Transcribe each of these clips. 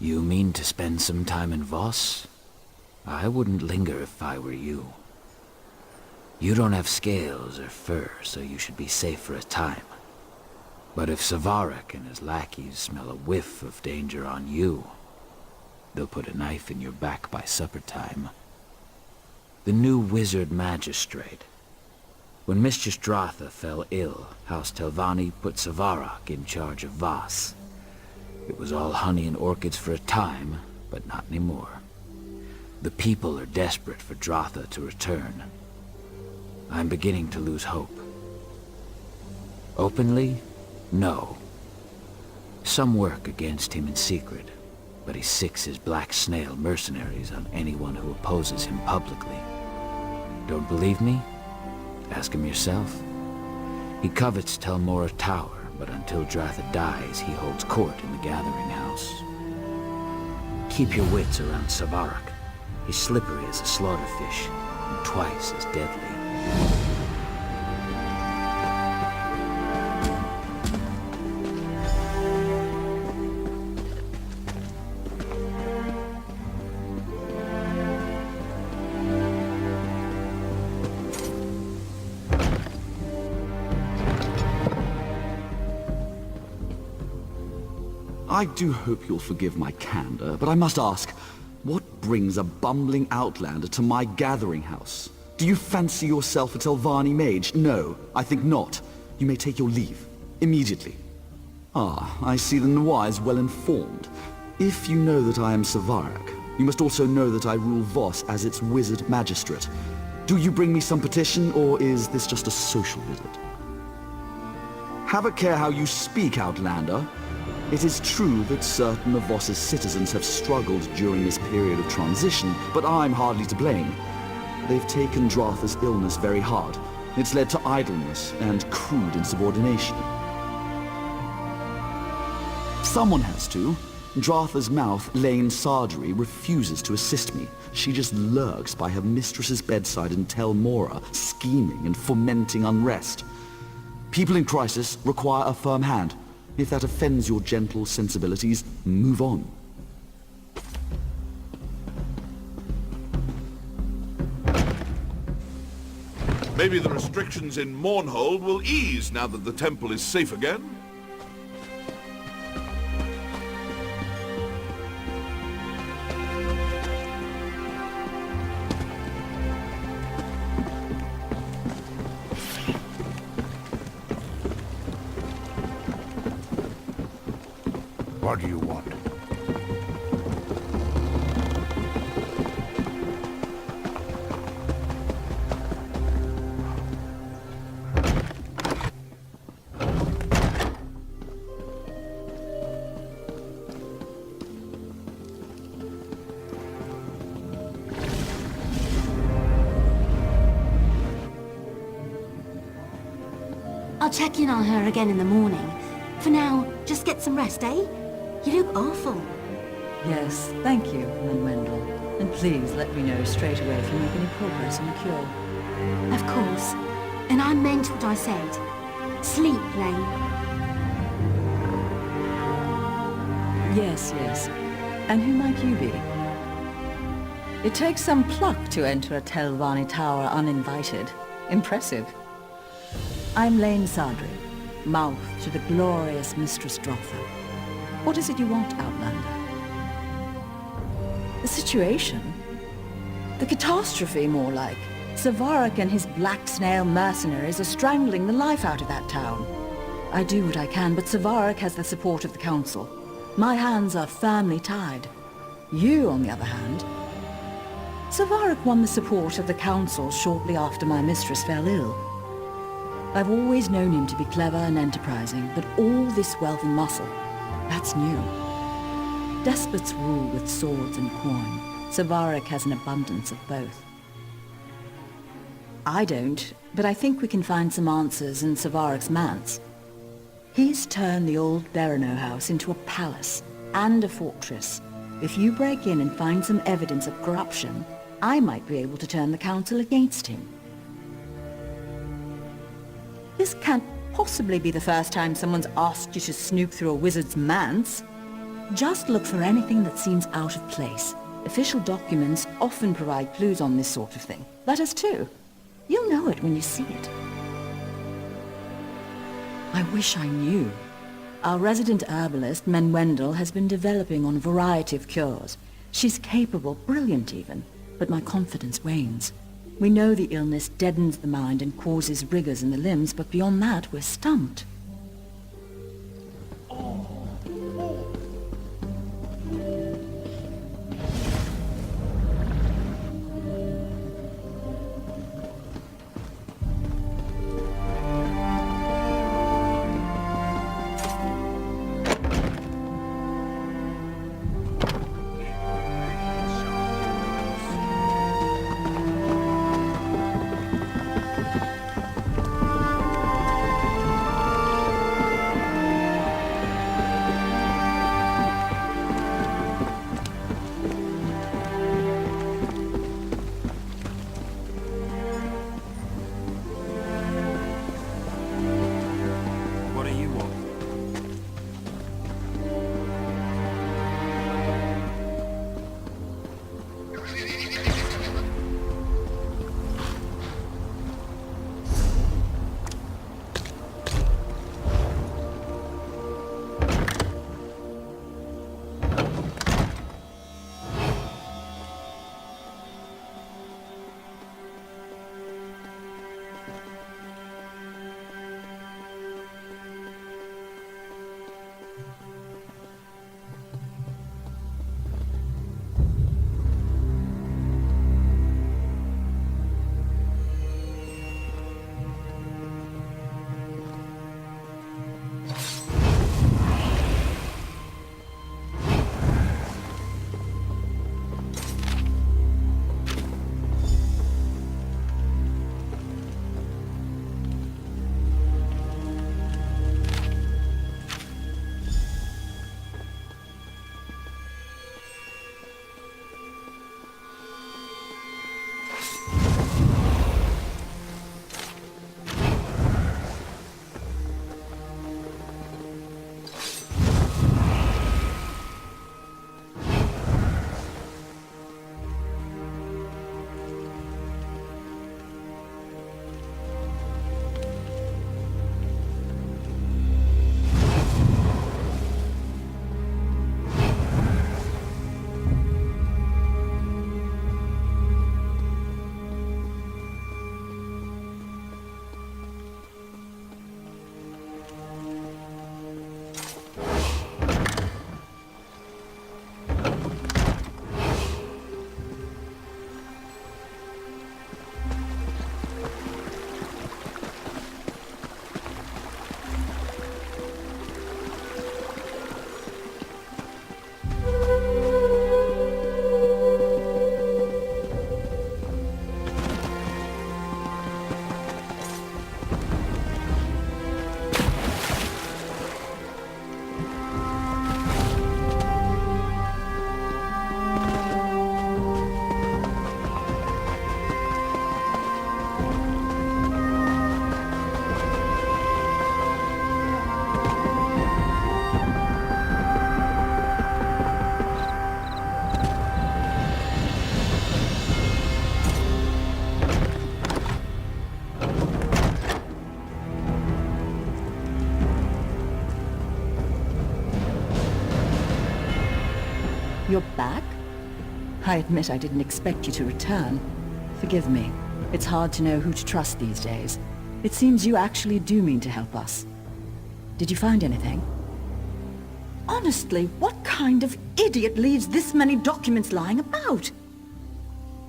You mean to spend some time in Voss? I wouldn't linger if I were you. You don't have scales or fur, so you should be safe for a time. But if Savarak and his lackeys smell a whiff of danger on you, they'll put a knife in your back by supper time. The new wizard magistrate. When Mistress Dratha fell ill, House Telvanni put Savarak in charge of Voss. It was all honey and orchids for a time, but not anymore. The people are desperate for Dratha to return. I'm beginning to lose hope. Openly? No. Some work against him in secret, but he sicks his black snail mercenaries on anyone who opposes him publicly. Don't believe me? Ask him yourself. He covets Tel Mora Tower, but until Dratha dies, he holds court in the Gathering House. Keep your wits around Savarak. He's slippery as a slaughterfish, and twice as deadly. I do hope you'll forgive my candor, but I must ask, what brings a bumbling outlander to my gathering house? Do you fancy yourself a Telvanni mage? No, I think not. You may take your leave. Immediately. Ah, I see the Noir is well informed. If you know that I am Savarak, you must also know that I rule Voss as its wizard magistrate. Do you bring me some petition, or is this just a social visit? Have a care how you speak, outlander. It is true that certain of Voss's citizens have struggled during this period of transition, but I'm hardly to blame. They've taken Dratha's illness very hard. It's led to idleness and crude insubordination. Someone has to. Dratha's mouth, Lane Sardry, refuses to assist me. She just lurks by her mistress's bedside in Tel Mora, scheming and fomenting unrest. People in crisis require a firm hand. If that offends your gentle sensibilities, move on. Maybe the restrictions in Mournhold will ease now that the temple is safe again. What do you want? I'll check in on her again in the morning. For now, just get some rest, eh? You look awful. Yes, thank you, Manuendel. And please let me know straight away if you make any progress on the cure. Of course. And I meant what I said. Sleep, Lane. Yes, yes. And who might you be? It takes some pluck to enter a Telvanni tower uninvited. Impressive. I'm Lane Sardry, mouth to the glorious Mistress Dratha. What is it you want, Outlander? The situation? The catastrophe, more like. Savarak and his black snail mercenaries are strangling the life out of that town. I do what I can, but Savarak has the support of the council. My hands are firmly tied. You, on the other hand... Savarak won the support of the council shortly after my mistress fell ill. I've always known him to be clever and enterprising, but all this wealth and muscle, that's new. Despots rule with swords and coin. Savarak has an abundance of both. I don't, but I think we can find some answers in Savarak's manse. He's turned the old Berino house into a palace and a fortress. If you break in and find some evidence of corruption, I might be able to turn the council against him. This can't possibly be the first time someone's asked you to snoop through a wizard's manse. Just look for anything that seems out of place. Official documents often provide clues on this sort of thing. Letters too. You'll know it when you see it. I wish I knew. Our resident herbalist, Menwendel, has been developing on a variety of cures. She's capable, brilliant even, but my confidence wanes. We know the illness deadens the mind and causes rigors in the limbs, but beyond that, we're stumped. What do you want? You're back? I admit I didn't expect you to return. Forgive me. It's hard to know who to trust these days. It seems you actually do mean to help us. Did you find anything? Honestly, what kind of idiot leaves this many documents lying about?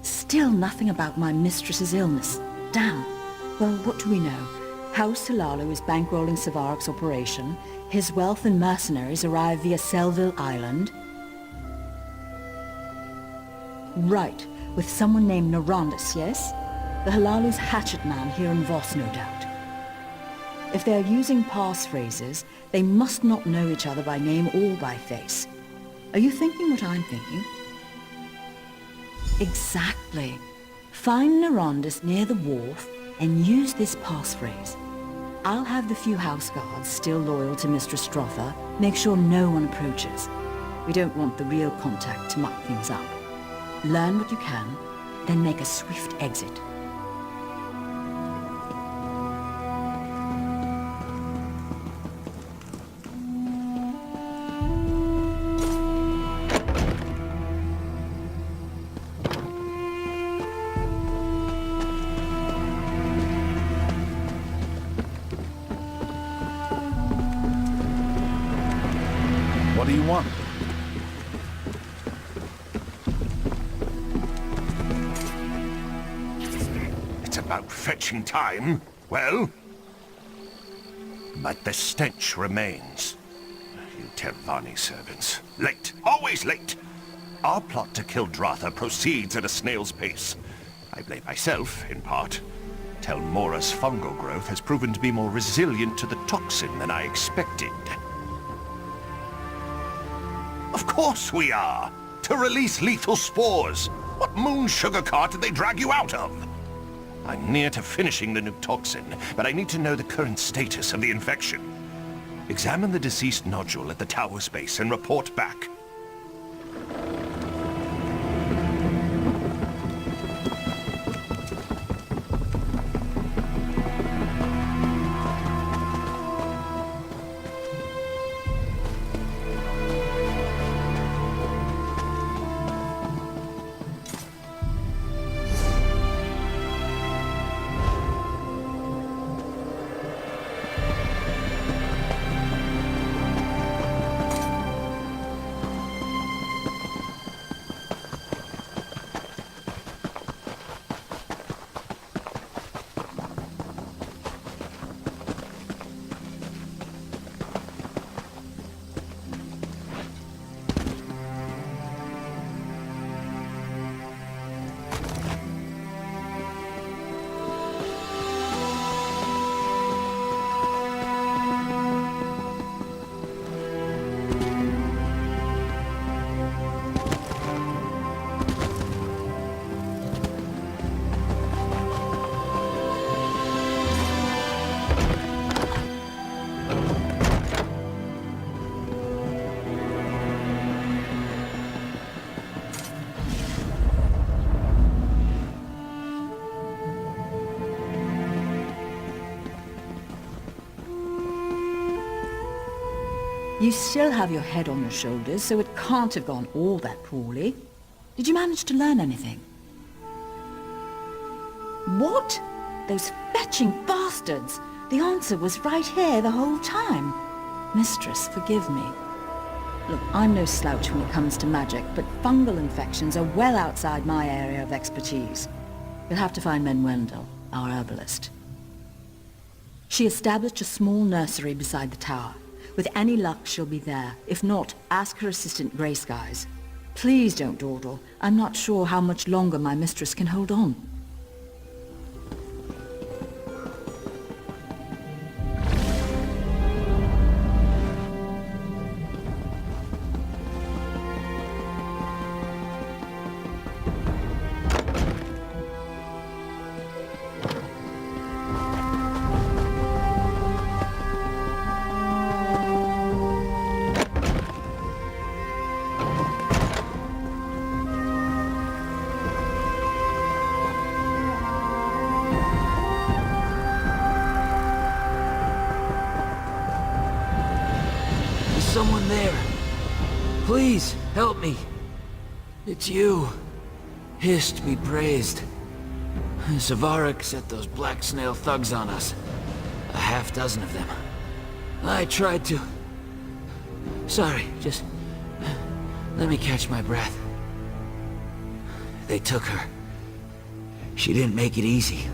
Still nothing about my mistress's illness. Damn. Well, what do we know? House Hilalo is bankrolling Savarak's operation. His wealth and mercenaries arrive via Selville Island. Right, with someone named Narondus, yes? The Hilalu's hatchet man here in Voss, no doubt. If they are using passphrases, they must not know each other by name or by face. Are you thinking what I'm thinking? Exactly. Find Narondus near the wharf and use this passphrase. I'll have the few house guards still loyal to Mistress Strother make sure no one approaches. We don't want the real contact to muck things up. Learn what you can, then make a swift exit. What do you want? It's about fetching time. Well? But the stench remains. You Tervani servants. Late. Always late. Our plot to kill Dratha proceeds at a snail's pace. I blame myself, in part. Tel Mora's fungal growth has proven to be more resilient to the toxin than I expected. Of course we are! To release lethal spores! What moon sugar cart did they drag you out of? I'm near to finishing the new toxin, but I need to know the current status of the infection. Examine the deceased nodule at the tower's base and report back. You still have your head on your shoulders, so it can't have gone all that poorly. Did you manage to learn anything? What? Those fetching bastards! The answer was right here the whole time. Mistress, forgive me. Look, I'm no slouch when it comes to magic, but fungal infections are well outside my area of expertise. You'll have to find Menwendel, our herbalist. She established a small nursery beside the tower. With any luck, she'll be there. If not, ask her assistant Grey Skies. Please don't dawdle. I'm not sure how much longer my mistress can hold on. Someone there. Please, help me. It's you. Hist be praised. Savarak set those black snail thugs on us. A half dozen of them. I tried to... Sorry, just... Let me catch my breath. They took her. She didn't make it easy.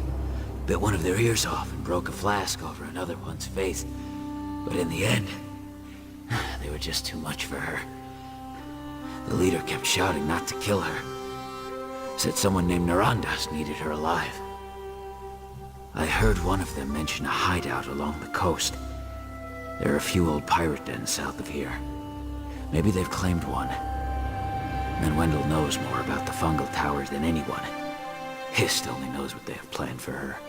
Bit one of their ears off and broke a flask over another one's face. But in the end... They were just too much for her. The leader kept shouting not to kill her. Said someone named Narandas needed her alive. I heard one of them mention a hideout along the coast. There are a few old pirate dens south of here. Maybe they've claimed one. Menwendel knows more about the fungal towers than anyone. Hist only knows what they have planned for her.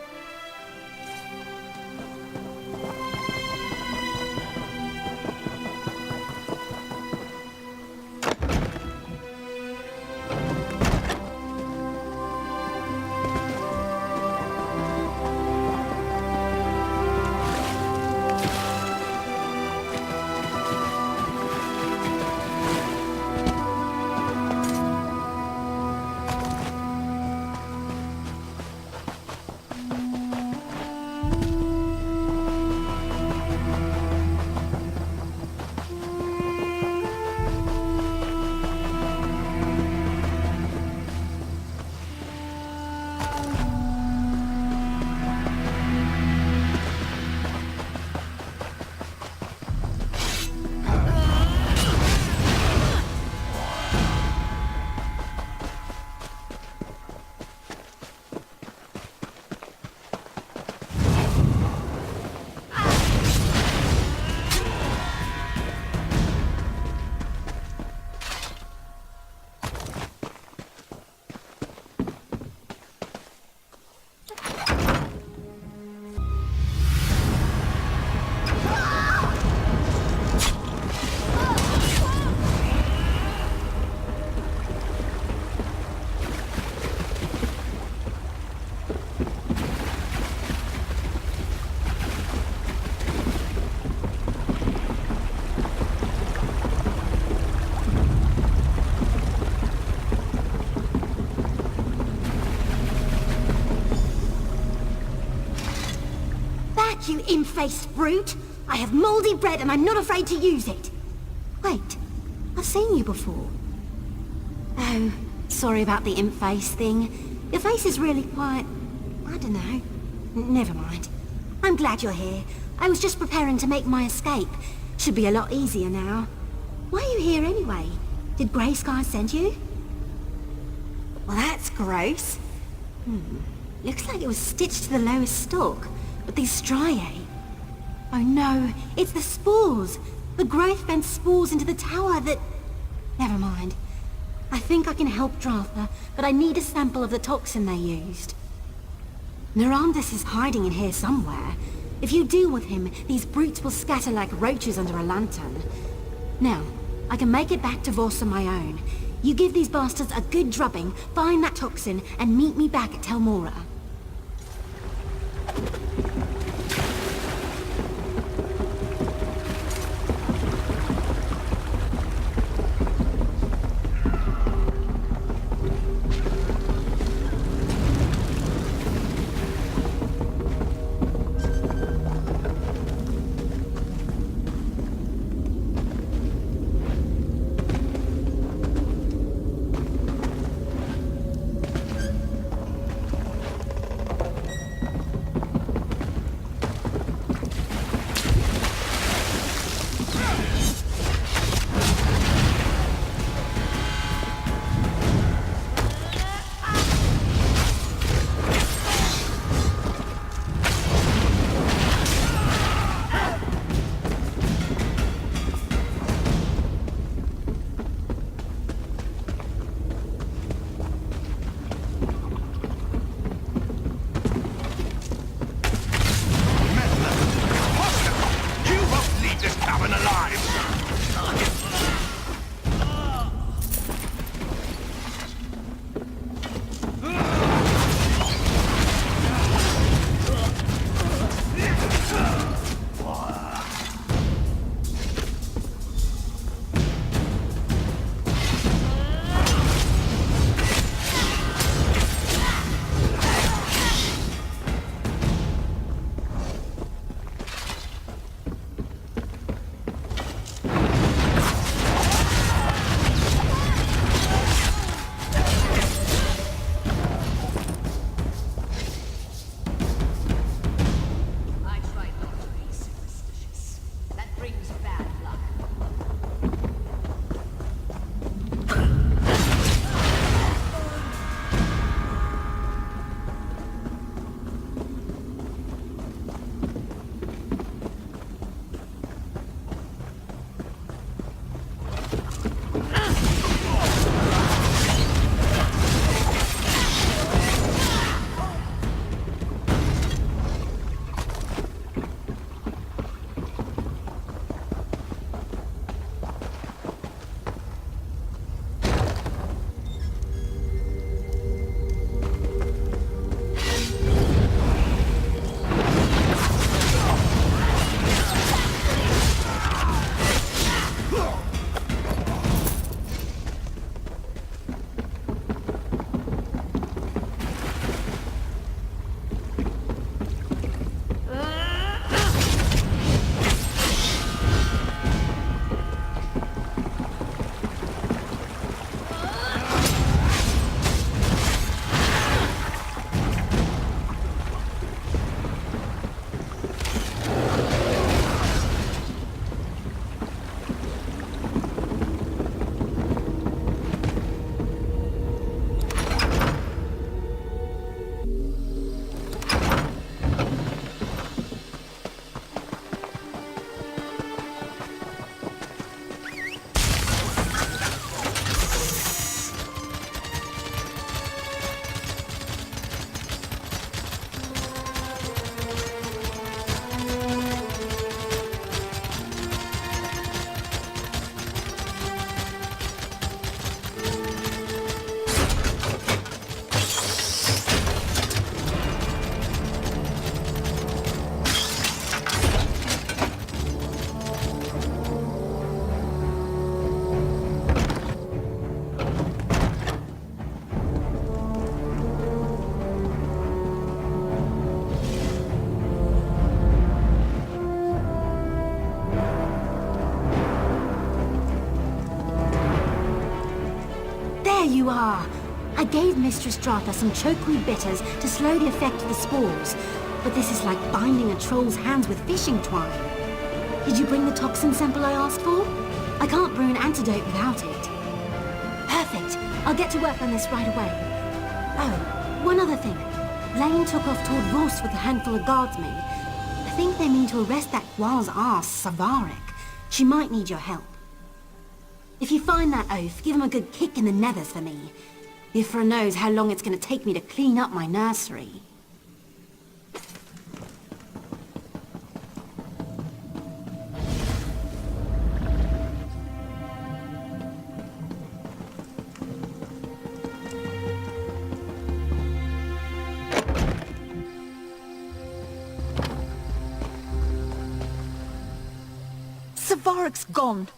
imp-faced brute! I have moldy bread and I'm not afraid to use it! Wait, I've seen you before. Oh, sorry about the imp face thing. Your face is really quite... I don't know. Never mind. I'm glad you're here. I was just preparing to make my escape. Should be a lot easier now. Why are you here anyway? Did Grey Sky send you? Well, that's gross. Looks like it was stitched to the lowest stalk. But these striae... Oh no, it's the spores! The growth vent spores into the tower that... Never mind. I think I can help Dratha, but I need a sample of the toxin they used. Narandus is hiding in here somewhere. If you deal with him, these brutes will scatter like roaches under a lantern. Now, I can make it back to Voss on my own. You give these bastards a good drubbing, find that toxin, and meet me back at Tel Mora. you are! I gave Mistress Dratha some chokeweed bitters to slow the effect of the spores, but this is like binding a troll's hands with fishing twine. Did you bring the toxin sample I asked for? I can't brew an antidote without it. Perfect! I'll get to work on this right away. Oh, one other thing. Lane took off toward Voss with a handful of guardsmen. I think they mean to arrest that Gual's ass, Savarik. She might need your help. If you find that oaf, give him a good kick in the nethers for me. Ifra knows how long it's going to take me to clean up my nursery. Savarik's gone.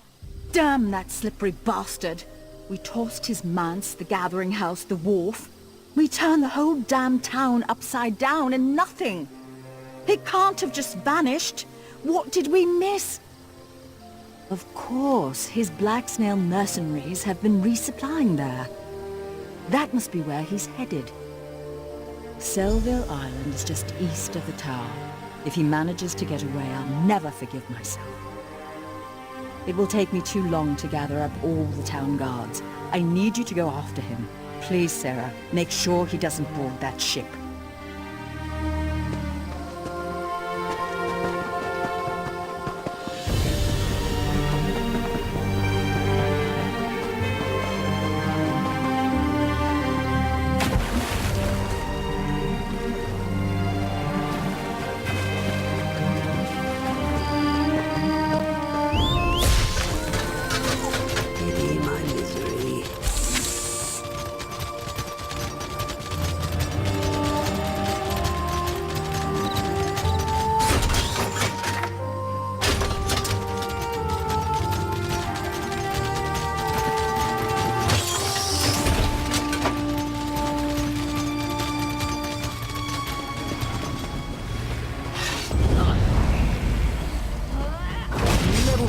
Damn that slippery bastard. We tossed his manse, the gathering house, the wharf. We turned the whole damn town upside down and nothing. He can't have just vanished. What did we miss? Of course, his black snail mercenaries have been resupplying there. That must be where he's headed. Selville Island is just east of the tower. If he manages to get away, I'll never forgive myself. It will take me too long to gather up all the town guards. I need you to go after him. Please, Sarah, make sure he doesn't board that ship.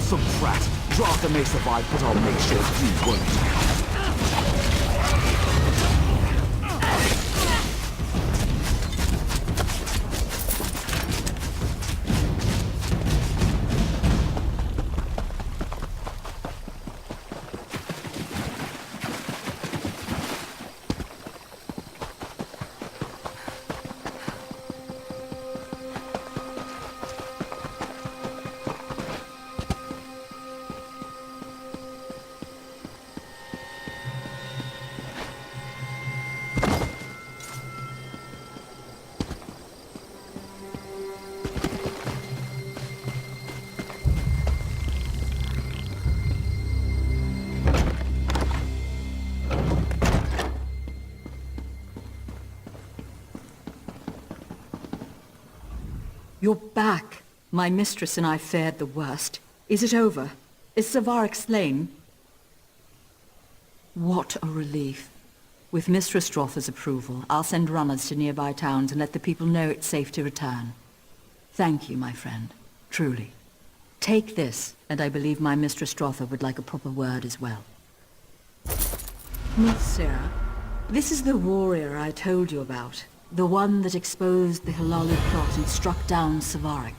Some brat. Dratha may survive, but I'll make sure you won't. You're back. My mistress and I fared the worst. Is it over? Is Savarik slain? What a relief. With Mistress Dratha's approval, I'll send runners to nearby towns and let the people know it's safe to return. Thank you, my friend. Truly. Take this, and I believe my Mistress Dratha would like a proper word as well. Miss Sarah, this is the warrior I told you about. The one that exposed the Hilali plot and struck down Savarik.